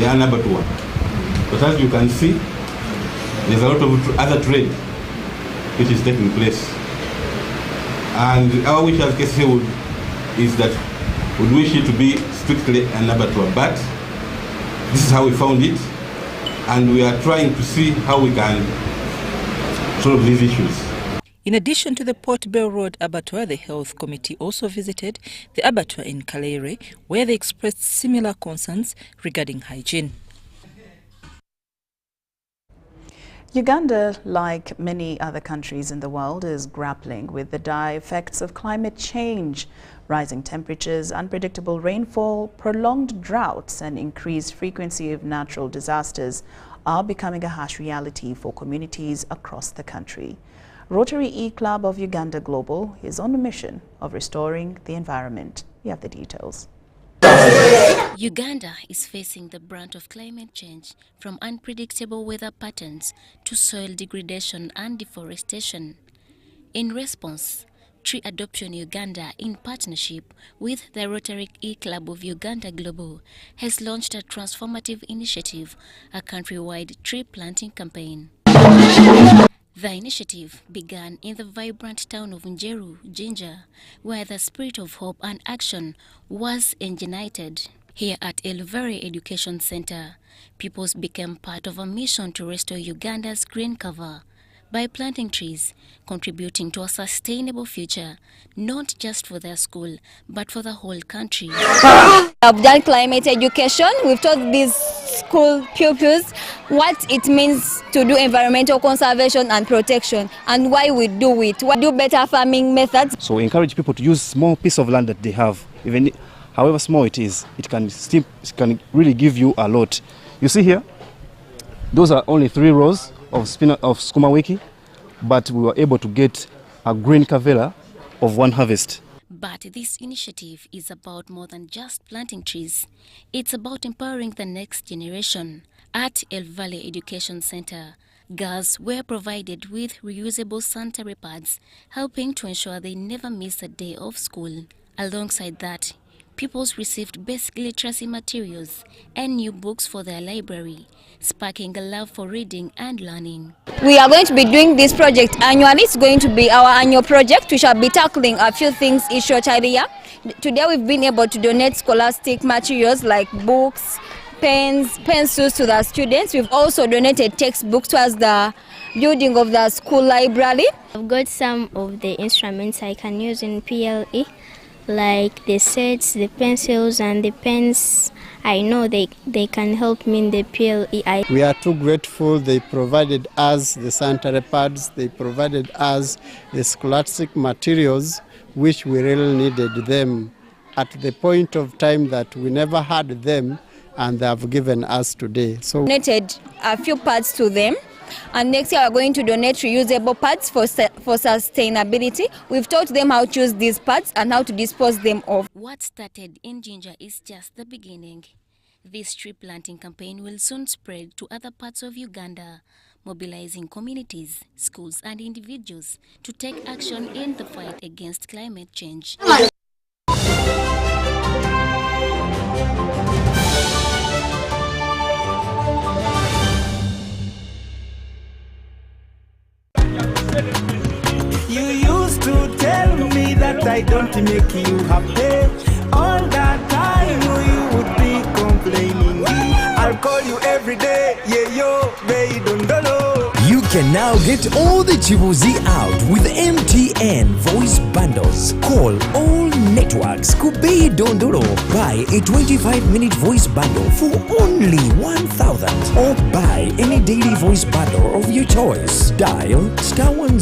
an abattoir, but as you can see, there's a lot of other trade which is taking place. And our wish as KCCA is that we wish it to be strictly an abattoir, but this is how we found it. And we are trying to see how we can solve these issues. In addition to the Port Bell Road Abattoir, the Health Committee also visited the abattoir in Kalere, where they expressed similar concerns regarding hygiene. Uganda, like many other countries in the world, is grappling with the dire effects of climate change. Rising temperatures, unpredictable rainfall, prolonged droughts and increased frequency of natural disasters are becoming a harsh reality for communities across the country. Rotary E-Club of Uganda Global is on a mission of restoring the environment. You have the details. Uganda is facing the brunt of climate change, from unpredictable weather patterns to soil degradation and deforestation. In response, Tree Adoption Uganda, in partnership with the Rotary E-Club of Uganda Global, has launched a transformative initiative, a countrywide tree planting campaign. The initiative began in the vibrant town of Njeru, Jinja, where the spirit of hope and action was enignited. Here at Eluvere Education Center, pupils became part of a mission to restore Uganda's green cover by planting trees, contributing to a sustainable future, not just for their school, but for the whole country. I've done climate education. We've taught these school pupils what it means to do environmental conservation and protection, and why we do it. We do better farming methods. So we encourage people to use small piece of land that they have, even however small it is. It can really give you a lot. You see here, those are only 3 rows of sukuma wiki, but we were able to get a green cavera of 1 harvest. But this initiative is about more than just planting trees. It's about empowering the next generation. At El Valley Education Center, girls were provided with reusable sanitary pads, helping to ensure they never miss a day of school. Alongside that, pupils received basic literacy materials and new books for their library, sparking a love for reading and learning. We are going to be doing this project annually. It's going to be our annual project. We shall be tackling a few things each year. Today we've been able to donate scholastic materials like books, pens, pencils to the students. We've also donated textbooks towards the building of the school library. I've got some of the instruments I can use in PLE, like the sets, the pencils and the pens. I know they can help me in the PLE. We are too grateful. They provided us the sanitary pads, they provided us the scholastic materials, which we really needed them at the point of time that we never had them, and they have given us today. So donated a few pads to them. And next year we're going to donate reusable pads for sustainability. We've taught them how to use these pads and how to dispose them of. What started in Jinja is just the beginning. This tree planting campaign will soon spread to other parts of Uganda, mobilizing communities, schools and individuals to take action in the fight against climate change. You used to tell me that I don't make you happy. All that time you would be complaining. I'll call you every day, yeah yo, baby don't know. You can now get all the Chibuzi out with MTN voice bundles. Call all networks. Kubei Dondoro. Buy a 25-minute voice bundle for only 1,000. Or buy any daily voice bundle of your choice. Dial *100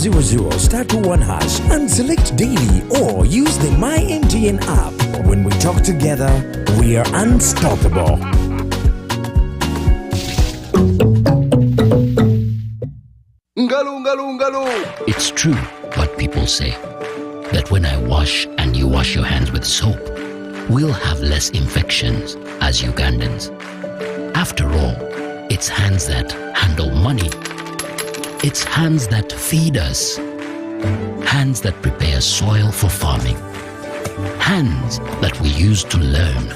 *21 hash and select daily or use the My MTN app. When we talk together, we are unstoppable. It's true what people say, that when I wash and you wash your hands with soap, we'll have less infections as Ugandans. After all, it's hands that handle money. It's hands that feed us. Hands that prepare soil for farming. Hands that we use to learn.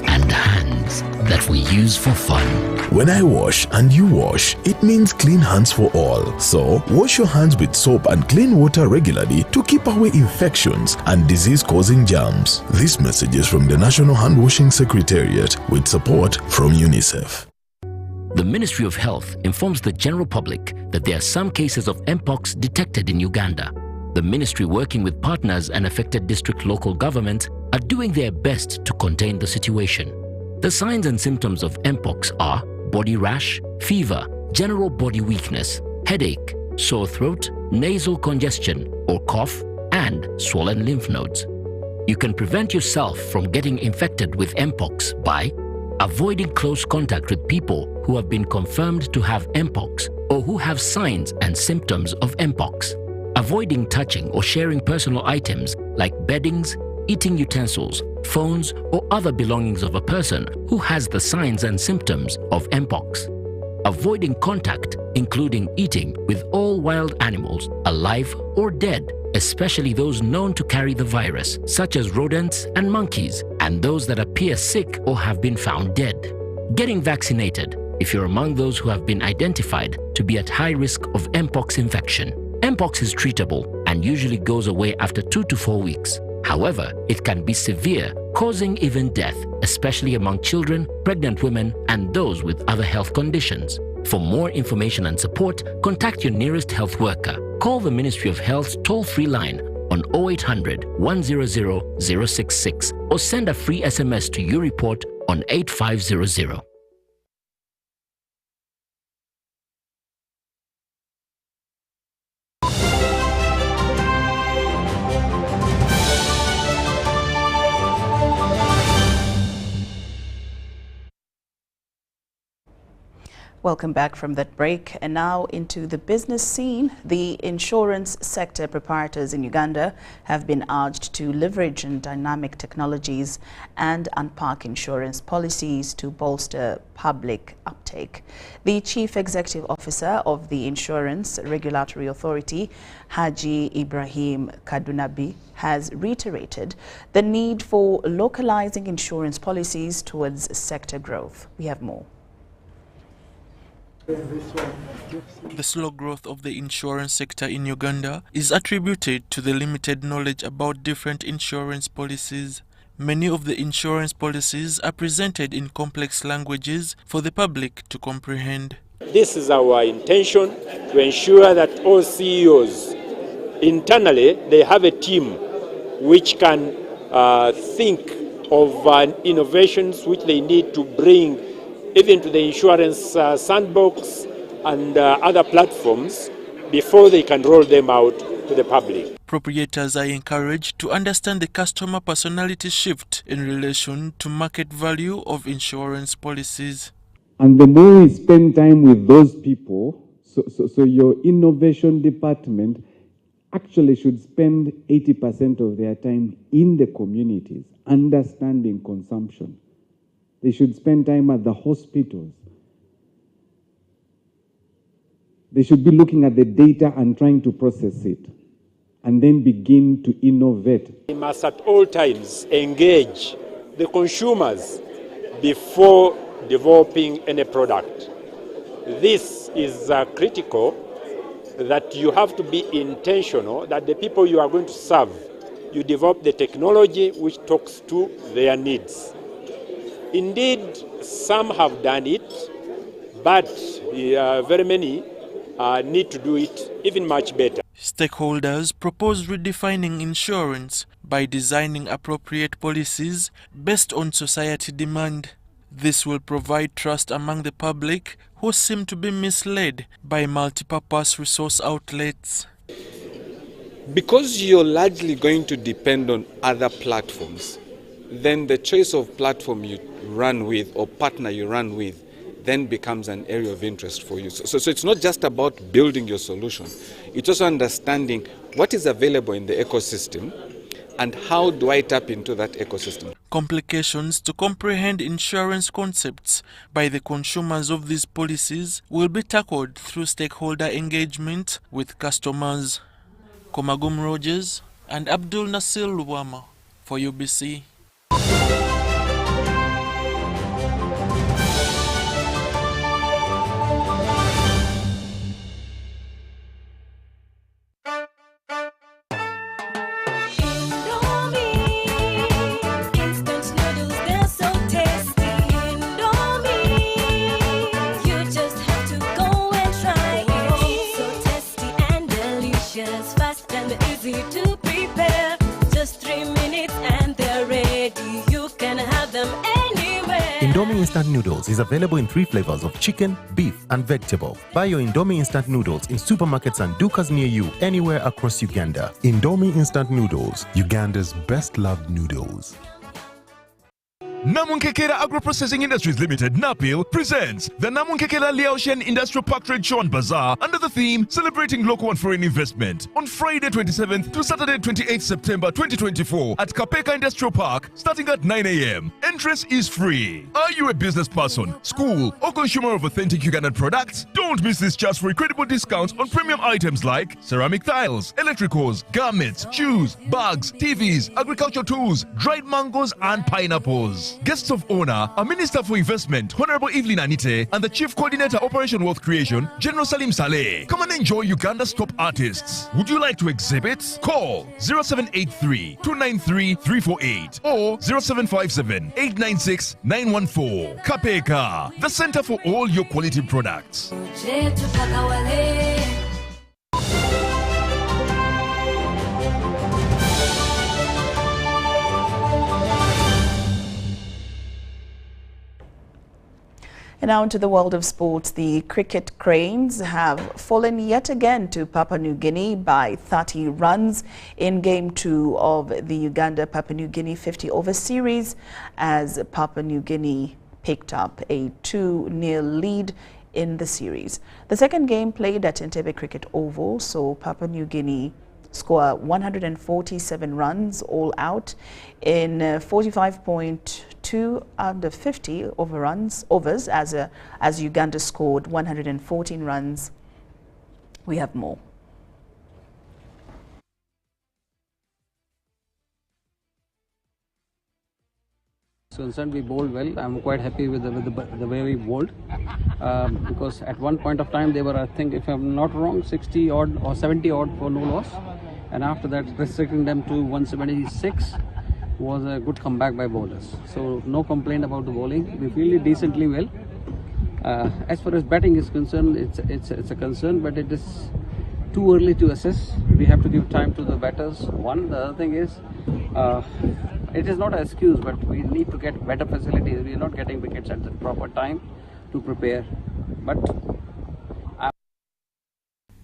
And hands that we use for fun. When I wash and you wash, it means clean hands for all. So, wash your hands with soap and clean water regularly to keep away infections and disease-causing germs. This message is from the National Hand Washing Secretariat with support from UNICEF. The Ministry of Health informs the general public that there are some cases of Mpox detected in Uganda. The ministry, working with partners and affected district local governments, are doing their best to contain the situation. The signs and symptoms of Mpox are body rash, fever, general body weakness, headache, sore throat, nasal congestion or cough, and swollen lymph nodes. You can prevent yourself from getting infected with Mpox by avoiding close contact with people who have been confirmed to have Mpox or who have signs and symptoms of Mpox. Avoiding touching or sharing personal items like beddings, eating utensils, phones, or other belongings of a person who has the signs and symptoms of Mpox. Avoiding contact, including eating, with all wild animals, alive or dead, especially those known to carry the virus, such as rodents and monkeys, and those that appear sick or have been found dead. Getting vaccinated if you're among those who have been identified to be at high risk of Mpox infection. Mpox is treatable and usually goes away after 2 to 4 weeks. However, it can be severe, causing even death, especially among children, pregnant women, and those with other health conditions. For more information and support, contact your nearest health worker. Call the Ministry of Health's toll-free line on 0800 100 066 or send a free SMS to YouReport on 8500. Welcome back from that break, and now into the business scene. The insurance sector proprietors in Uganda have been urged to leverage on dynamic technologies and unpack insurance policies to bolster public uptake. The Chief Executive Officer of the Insurance Regulatory Authority, Haji Ibrahim Kadunabi, has reiterated the need for localizing insurance policies towards sector growth. We have more. The slow growth of the insurance sector in Uganda is attributed to the limited knowledge about different insurance policies. Many of the insurance policies are presented in complex languages for the public to comprehend. This is our intention, to ensure that all CEOs internally, they have a team which can think of innovations which they need to bring even to the insurance sandbox and other platforms before they can roll them out to the public. Proprietors are encouraged to understand the customer personality shift in relation to market value of insurance policies. And the more we spend time with those people, so your innovation department actually should spend 80% of their time in the communities, understanding consumption. They should spend time at the hospitals. They should be looking at the data and trying to process it, and then begin to innovate. We must at all times engage the consumers before developing any product. This is critical, that you have to be intentional, that the people you are going to serve, you develop the technology which talks to their needs. Indeed, some have done it, but very many need to do it even much better. Stakeholders propose redefining insurance by designing appropriate policies based on society demand. This will provide trust among the public who seem to be misled by multipurpose resource outlets. Because you're largely going to depend on other platforms, then the choice of platform you run with or partner you run with then becomes an area of interest for you. So it's not just about building your solution. It's also understanding what is available in the ecosystem and how do I tap into that ecosystem. Complications to comprehend insurance concepts by the consumers of these policies will be tackled through stakeholder engagement with customers. Komagum Rogers and Abdul Nasir Luwama for UBC. Indomie Instant Noodles is available in 3 flavors of chicken, beef, and vegetable. Buy your Indomie Instant Noodles in supermarkets and dukas near you anywhere across Uganda. Indomie Instant Noodles, Uganda's best loved noodles. Namunkekela Agro-Processing Industries Limited, NAPIL, presents the Namunkekela Liaoshen Industrial Park Trade Show and Bazaar under the theme Celebrating Local and Foreign Investment on Friday 27th to Saturday 28th September 2024 at Kapeka Industrial Park starting at 9 a.m. Entrance is free. Are you a business person, school, or consumer of authentic Ugandan products? Don't miss this chance for incredible discounts on premium items like ceramic tiles, electricals, garments, shoes, bags, TVs, agricultural tools, dried mangoes, and pineapples. Guests of honor are Minister for Investment, Honorable Evelyn Anite, and the Chief Coordinator Operation Wealth Creation, General Salim Saleh. Come and enjoy Uganda's top artists. Would you like to exhibit? Call 0783-293-348 or 0757-896-914. Kapeka, the center for all your quality products. And now into the world of sports. The cricket cranes have fallen yet again to Papua New Guinea by 30 runs in Game 2 of the Uganda-Papua New Guinea 50-over series as Papua New Guinea picked up a 2-0 lead in the series. The second game played at Entebbe Cricket Oval saw Papua New Guinea score 147 runs all out in 45.2 under 50 overs as Uganda scored 114 runs. We have more. Concerned, we bowled well. I'm quite happy with the way we bowled because at one point of time they were, I think, if I'm not wrong, 60 odd or 70 odd for no loss, and after that restricting them to 176 was a good comeback by bowlers. So no complaint about the bowling. We fielded decently well. As far as batting is concerned, it's a concern, but it is too early to assess. We have to give time to the batters. One, the other thing is, it is not an excuse, but we need to get better facilities. We are not getting wickets at the proper time to prepare. But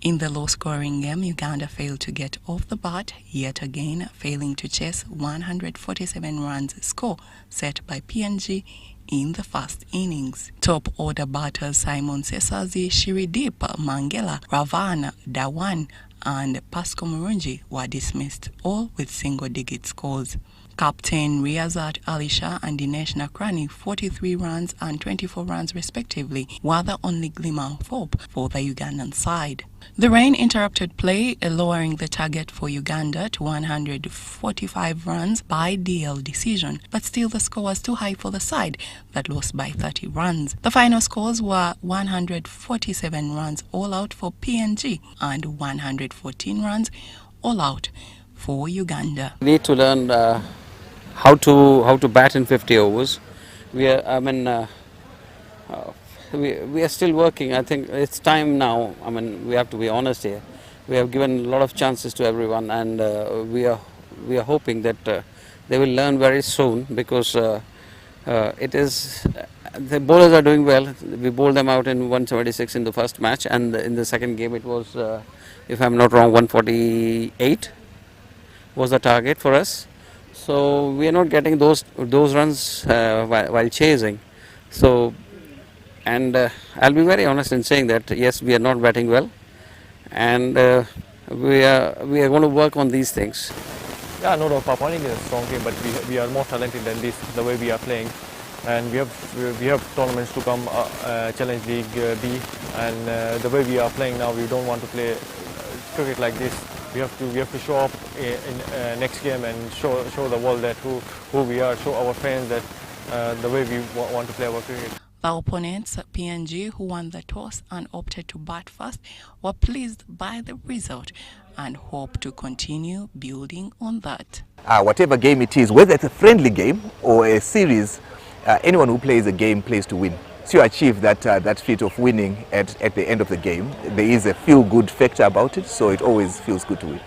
in the low-scoring game, Uganda failed to get off the bat, yet again failing to chase 147 runs score set by PNG in the first innings. Top order batters Simon Sesazi, Shiridip, Mangela, Ravana, Dawan and Pasco Murungi were dismissed, all with single-digit scores. Captain Riazat Alisha and Dinesh Nakrani, 43 runs and 24 runs respectively, were the only glimmer of hope for the Ugandan side. The rain interrupted play, lowering the target for Uganda to 145 runs by DL decision, but still the score was too high for the side that lost by 30 runs. The final scores were 147 runs all out for PNG and 114 runs all out for Uganda. We need to learn how to bat in 50 overs. We are still working. I think it's time now. We have to be honest here. We have given a lot of chances to everyone, and we are hoping that they will learn very soon, because it is The bowlers are doing well. We bowled them out in 176 in the first match, and in the second game it was, if I'm not wrong, 148 was the target for us. So we are not getting those runs while chasing. So, and I'll be very honest in saying that yes, we are not batting well, and we are going to work on these things. Yeah, no doubt. Papua New Guinea is a strong team, but we are more talented than this. The way we are playing, and we have tournaments to come, Challenge League B, and the way we are playing now, we don't want to play cricket like this. We have to show up in next game and show the world that who we are, show our fans that the way we want to play our cricket. The opponents, PNG, who won the toss and opted to bat first, were pleased by the result and hope to continue building on that. Whatever game it is, whether it's a friendly game or a series, anyone who plays a game plays to win. So you achieve that feat of winning at the end of the game. There is a feel-good factor about it, so it always feels good to win.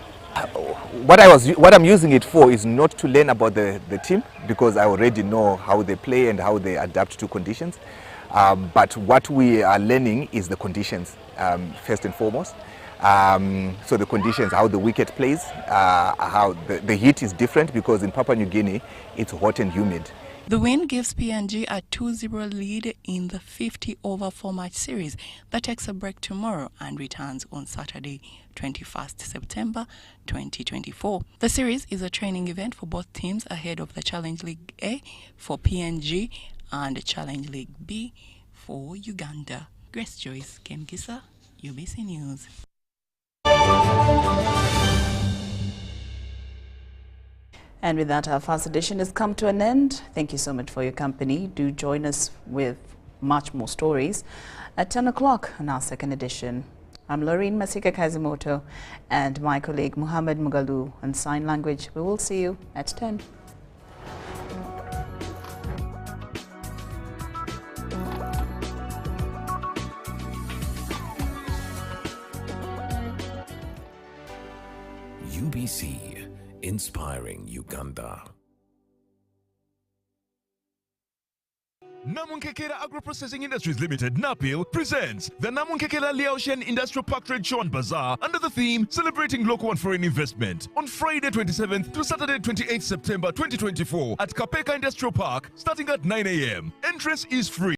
What I'm using it for is not to learn about the team, because I already know how they play and how they adapt to conditions. But what we are learning is the conditions, first and foremost. So the conditions, how the wicket plays, how the heat is different, because in Papua New Guinea it's hot and humid. The win gives PNG a 2-0 lead in the 50-over 4-match series that takes a break tomorrow and returns on Saturday, 21st September 2024. The series is a training event for both teams ahead of the Challenge League A for PNG and Challenge League B for Uganda. Grace Joyce Kemgisa, UBC News. And with that, our first edition has come to an end. Thank you so much for your company. Do join us with much more stories at 10 o'clock on our second edition. I'm Lauryn Masika Kazimoto and my colleague Muhammad Mugalu on Sign Language. We will see you at 10. UBC, inspiring Uganda. Namunkekela Agro-Processing Industries Limited, NAPIL, presents the Namunkekela Laotian Industrial Park Trade Show and Bazaar under the theme Celebrating Local and Foreign Investment on Friday 27th to Saturday 28th September 2024 at Kapeka Industrial Park starting at 9 a.m. Entrance is free.